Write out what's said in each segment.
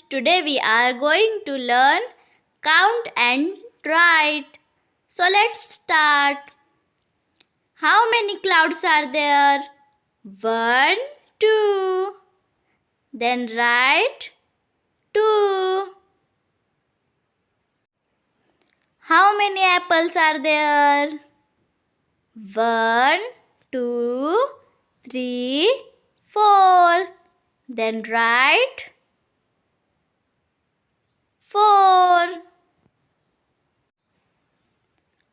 today we are going to learn count and write. So let's start. How many clouds are there? 1, 2. Then write 2. How many apples are there? 1, 2, 3, 4. Then write 4.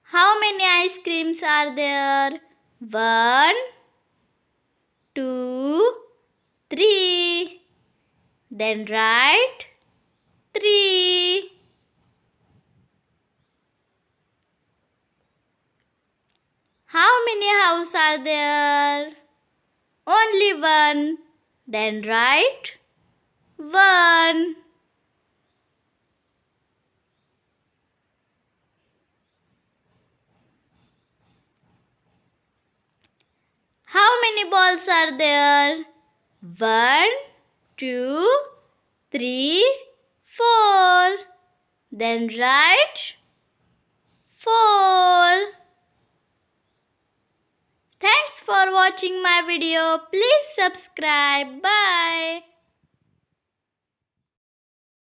How many ice creams are there? 1, 2, 3. Then write 3. How many houses are there? Only one. Then write 1. How many balls are there? 1, 2, 3, 4. Then write 4. Thanks for watching my video. Please subscribe. Bye.